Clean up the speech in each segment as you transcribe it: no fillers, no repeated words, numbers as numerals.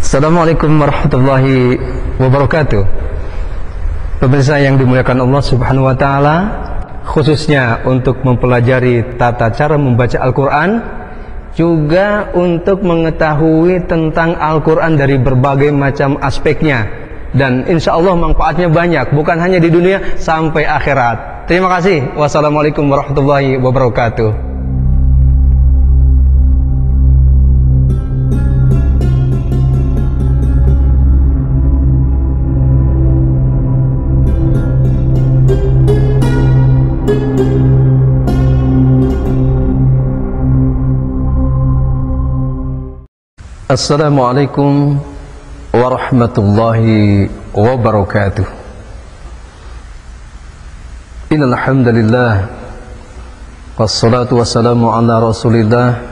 Assalamualaikum warahmatullahi wabarakatuh. Pemirsa yang dimuliakan Allah Subhanahu wa taala, khususnya untuk mempelajari tata cara membaca Al-Qur'an, juga untuk mengetahui tentang Al-Qur'an dari berbagai macam aspeknya, dan insya Allah manfaatnya banyak, bukan hanya di dunia sampai akhirat. Terima kasih. Wassalamualaikum warahmatullahi wabarakatuh. Assalamualaikum warahmatullahi wabarakatuh. Innal hamdalillah wassalatu wassalamu ala Rasulillah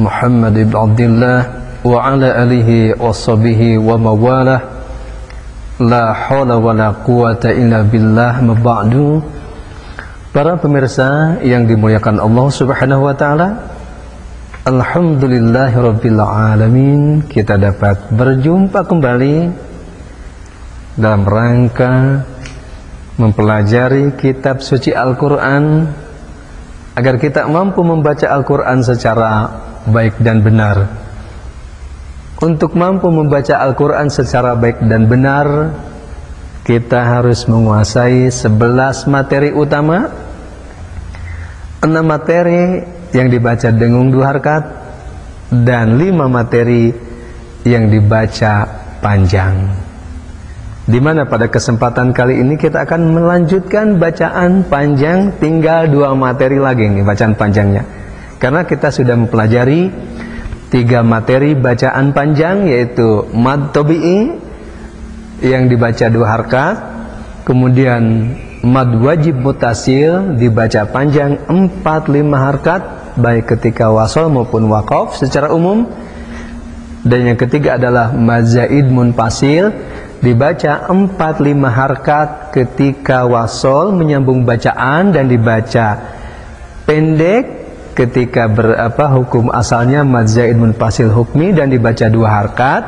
Muhammad ibn Abdullah wa ala alihi washabihi wa mawalah. La haula wala quwata illa billah. Maba'du. Para pemirsa yang dimuliakan Allah Subhanahu wa taala, alhamdulillahirabbil alamin, kita dapat berjumpa kembali dalam rangka mempelajari kitab suci Al-Qur'an agar kita mampu membaca Al-Qur'an secara baik dan benar. Untuk mampu membaca Al-Qur'an secara baik dan benar, kita harus menguasai 11 materi utama, 6 materi yang dibaca dengung 2 harkat, dan 5 materi yang dibaca panjang. Dimana pada kesempatan kali ini kita akan melanjutkan bacaan panjang, tinggal 2 materi lagi nih bacaan panjangnya. Karena kita sudah mempelajari 3 materi bacaan panjang, yaitu mad tabi'i yang dibaca 2 harkat, kemudian mad wajib mutasil dibaca panjang 4-5 harkat, baik ketika wasol maupun waqaf secara umum. Dan yang ketiga adalah mad zaid munfasil dibaca 4-5 harkat ketika wasol menyambung bacaan, dan dibaca pendek ketika hukum asalnya mad zaid munfasil hukmi, dan dibaca 2 harkat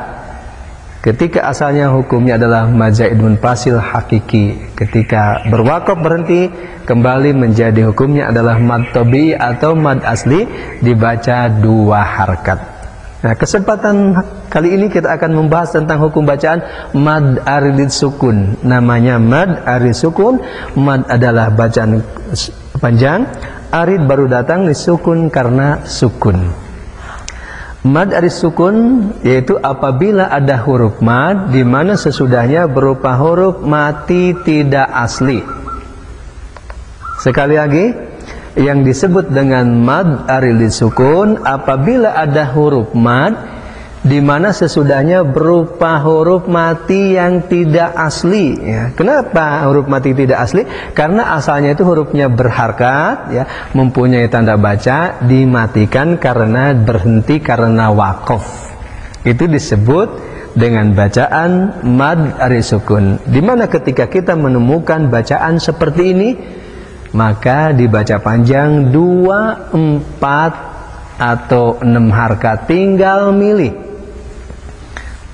ketika asalnya hukumnya adalah mad zaid munfasil hakiki. Ketika berwaqaf berhenti, kembali menjadi hukumnya adalah mad tabi'i atau mad asli, dibaca 2 harkat. Nah, kesempatan kali ini kita akan membahas tentang hukum bacaan mad arid sukun. Namanya mad arid sukun. Mad adalah bacaan panjang, arid baru datang disukun karena sukun. Mad arid sukun yaitu apabila ada huruf mad di mana sesudahnya berupa huruf mati tidak asli. Sekali lagi, yang disebut dengan mad arid sukun apabila ada huruf mad di mana sesudahnya berupa huruf mati yang tidak asli, ya. Kenapa huruf mati tidak asli? Karena asalnya itu hurufnya berharkat, ya, mempunyai tanda baca, dimatikan karena berhenti karena waqaf. Itu disebut dengan bacaan mad arid sukun. Dimana ketika kita menemukan bacaan seperti ini, maka dibaca panjang 2, 4 atau 6 harkat, tinggal milih.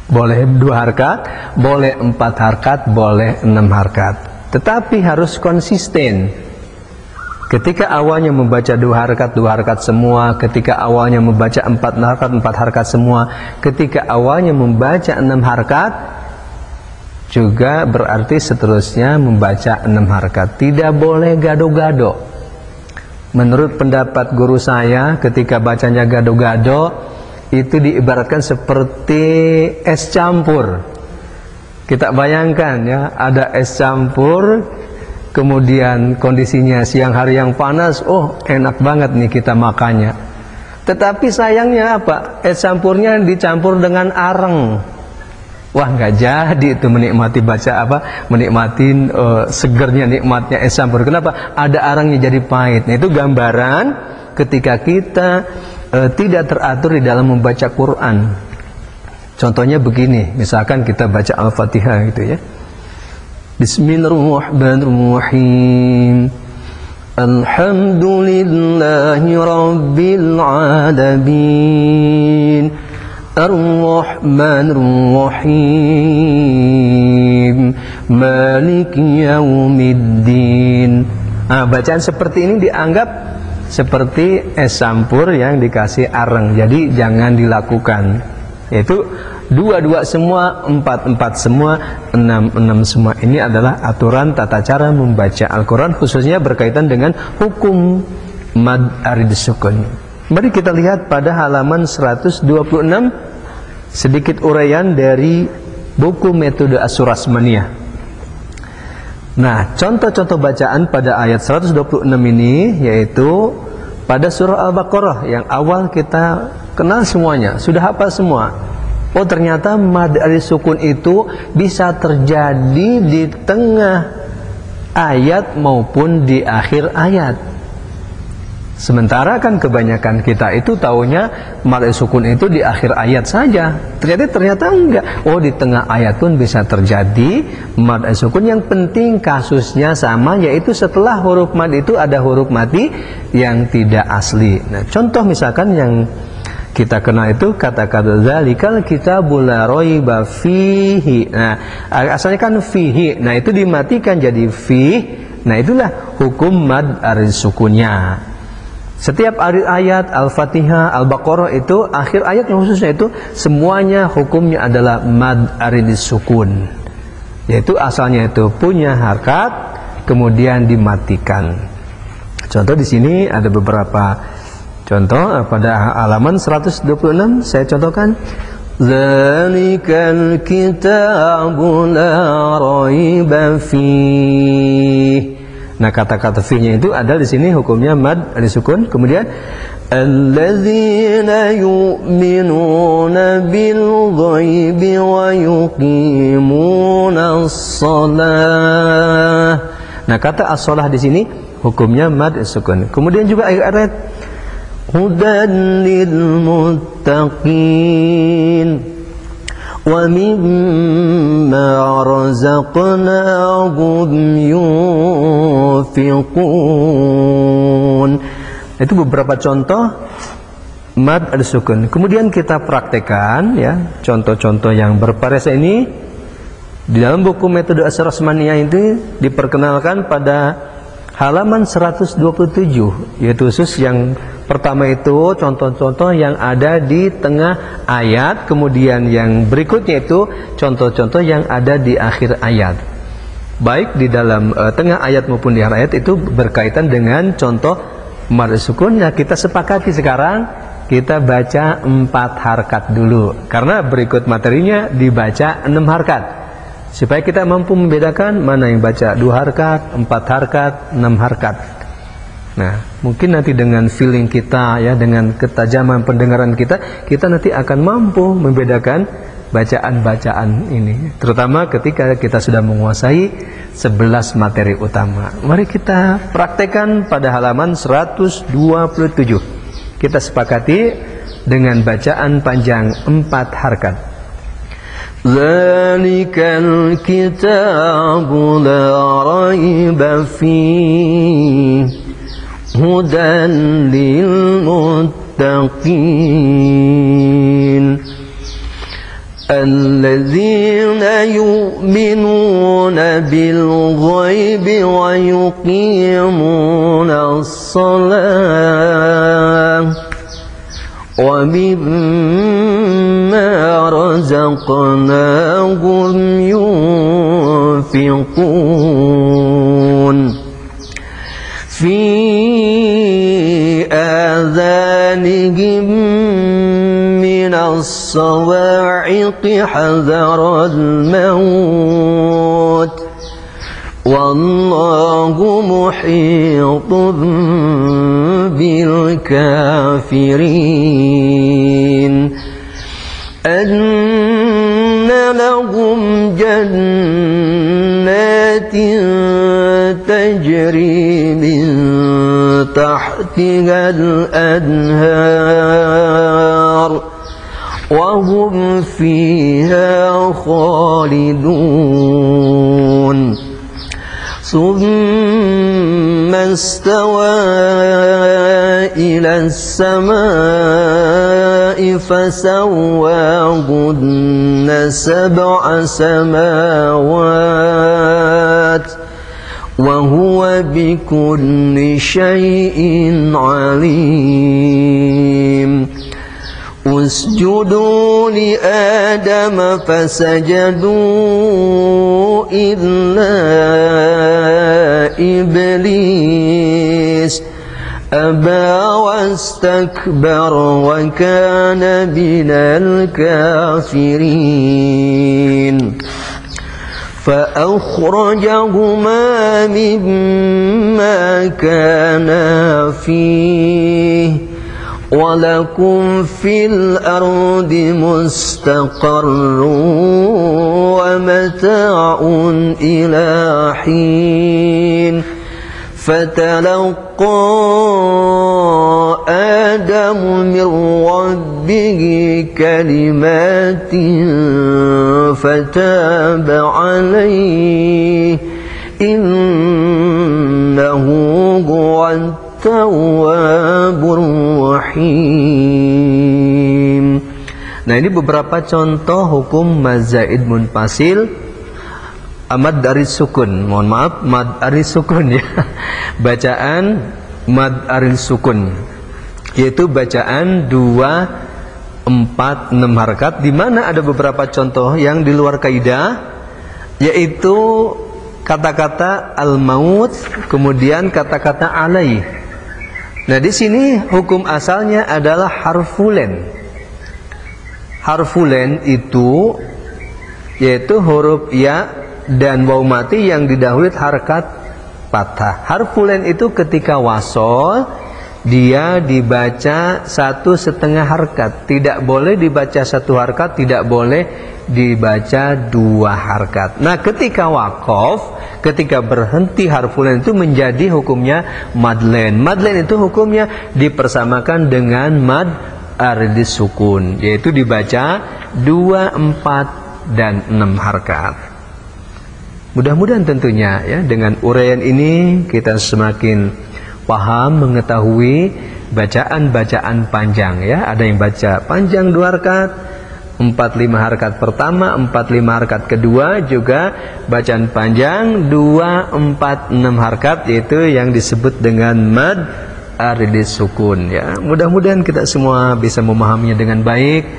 Boleh 2 harkat, boleh 4 harkat, boleh 6 harkat. Tetapi harus konsisten. Ketika awalnya membaca 2 harkat, 2 harkat semua. Ketika awalnya membaca 4 harkat, 4 harkat semua. Ketika awalnya membaca 6 harkat, juga berarti seterusnya membaca 6 harkat. Tidak boleh gado-gado. Menurut pendapat guru saya, ketika bacanya gado-gado, itu diibaratkan seperti es campur. Kita bayangkan, ya, ada es campur, kemudian kondisinya siang hari yang panas, oh enak banget nih kita makannya. Tetapi sayangnya apa? Es campurnya dicampur dengan areng. Wah, nggak jadi itu menikmati menikmati segernya, nikmatnya es campur. Kenapa? Ada arengnya, jadi pahit. Nah, itu gambaran ketika kita tidak teratur di dalam membaca Quran. Contohnya begini, misalkan kita baca Al-Fatihah gitu, ya. Bismillahirrahmanirrahim. Alhamdulillahi rabbil alamin. Ar-Rahmanir Rahim, Maliki Yaumiddin. Nah, bacaan seperti ini dianggap seperti es campur yang dikasih areng, jadi jangan dilakukan. Yaitu 2-2 semua, 4-4 semua, 6-6 semua. Ini adalah aturan tata cara membaca Al-Quran, khususnya berkaitan dengan hukum mad arid sukun. Mari kita lihat pada halaman 126 sedikit uraian dari buku metode Asyurasmaniyah. Nah, contoh-contoh bacaan pada ayat 126 ini yaitu pada surah Al-Baqarah yang awal kita kenal semuanya, sudah hafal semua. Oh, ternyata mad arid sukun itu bisa terjadi di tengah ayat maupun di akhir ayat. Sementara kan kebanyakan kita itu taunya mad sukun itu di akhir ayat saja. Ternyata enggak. Oh, di tengah ayat pun bisa terjadi mad sukun. Yang penting kasusnya sama, yaitu setelah huruf mad itu ada huruf mati yang tidak asli. Nah, contoh misalkan yang kita kenal itu kata-kata zalikal kitabul la raiba fihi. Nah, asalnya kan fihi. Nah, itu dimatikan jadi fi. Nah, itulah hukum mad arid sukunnya. Setiap ayat Al-Fatihah, Al-Baqarah itu akhir ayat yang khususnya itu semuanya hukumnya adalah mad arid sukun. Yaitu asalnya itu punya harkat kemudian dimatikan. Contoh di sini ada beberapa contoh pada halaman 126 saya contohkan. Zalikal kitabu la raiba fihi. Nah, kata-kata fi-nya itu ada di sini hukumnya mad arid sukun. Kemudian alladzina yu'minuna bil ghaibi wa yuqimunas shalah. Nah, kata as-shalah di sini hukumnya mad arid sukun. Kemudian juga ayat hudan lil muttaqin wa mimma razaqnahum yunfiqun. Itu beberapa contoh mad arid sukun. Kemudian kita praktekkan ya contoh-contoh yang bervariasi ini di dalam buku metode Asyurasmaniyah itu diperkenalkan pada halaman 127, yaitu khusus yang pertama itu contoh-contoh yang ada di tengah ayat, kemudian yang berikutnya itu contoh-contoh yang ada di akhir ayat. Baik di dalam tengah ayat maupun di akhir ayat itu berkaitan dengan contoh mad sukun. Nah, kita sepakati sekarang kita baca 4 harkat dulu, karena berikut materinya dibaca 6 harkat. Supaya kita mampu membedakan mana yang baca 2 harkat, 4 harkat, 6 harkat. Nah, mungkin nanti dengan feeling kita ya, dengan ketajaman pendengaran kita nanti akan mampu membedakan bacaan-bacaan ini. Terutama ketika kita sudah menguasai 11 materi utama. Mari kita praktekkan pada halaman 127. Kita sepakati dengan bacaan panjang 4 harkat. Zalikal kitabu la raiba fihi hudan lil muttaqin alladzina yu'minuna bil ghaibi wa yuqimuna as-salah wa mimma razaqnahum yunfiqun fi adhanihim minas sawa'iqi hadaral maut wallahu muhitun bil kafirin anna lahum jannatin tajri min tahtiha al-anhar wa hum fiha khalidun ثم ثم استوى إلى السماء فسواهن سبع سماوات وهو بكل شيء عليم اسجدوا لآدم فسجدوا إلا إبليس أبى واستكبر وكان من الكافرين فأخرجهما مما كانا فيه ولكم في الأرض مستقر ومتاع إلى حين فتلقى آدم من ربه كلمات فتاب عليه إنه هو التواب الرحيم. Nah, ini beberapa contoh hukum mazaid munfasil mad dari sukun. Mohon maaf, mad dari sukun ya. Bacaan mad dari sukun, yaitu bacaan 2, 4, 6 harakat, di mana ada beberapa contoh yang di luar kaidah, yaitu kata-kata al-maut, kemudian kata-kata alai. Nah, di sini hukum asalnya adalah harfulen. Harfulen itu yaitu huruf ya dan waw mati yang didahului harakat fathah. Harfulen itu ketika wasol dia dibaca 1,5 harakat, tidak boleh dibaca 1 harakat, tidak boleh dibaca 2 harakat. Nah, ketika wakof, ketika berhenti harfulen itu menjadi hukumnya madlen. Madlen itu hukumnya dipersamakan dengan mad aridis sukun, yaitu dibaca 2, 4, dan 6 harakat. Mudah-mudahan tentunya ya, dengan uraian ini kita semakin paham, mengetahui bacaan-bacaan panjang ya. Ada yang baca panjang 2 harakat, 4-5 harakat pertama, 4-5 harakat kedua, juga bacaan panjang 2, 4, 6 harakat, yaitu yang disebut dengan mad aridis sukun ya. Mudah-mudahan kita semua bisa memahaminya dengan baik,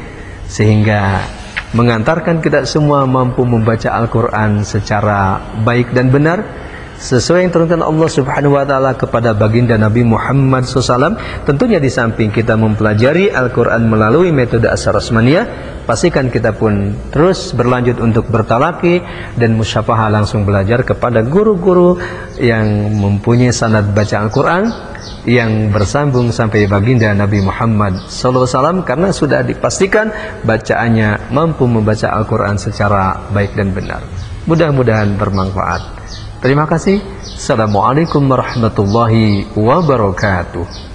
sehingga mengantarkan kita semua mampu membaca Al-Quran secara baik dan benar sesuai yang turunkan Allah Subhanahu wa taala kepada baginda Nabi Muhammad SAW. Tentunya di samping kita mempelajari Al-Quran melalui metode As-Sarasmaniyah, pastikan kita pun terus berlanjut untuk bertalaki dan musyafahah, langsung belajar kepada guru-guru yang mempunyai sanad baca Al-Quran yang bersambung sampai baginda Nabi Muhammad SAW, karena sudah dipastikan bacaannya mampu membaca Al-Quran secara baik dan benar. Mudah-mudahan bermanfaat. Terima kasih. Assalamualaikum warahmatullahi wabarakatuh.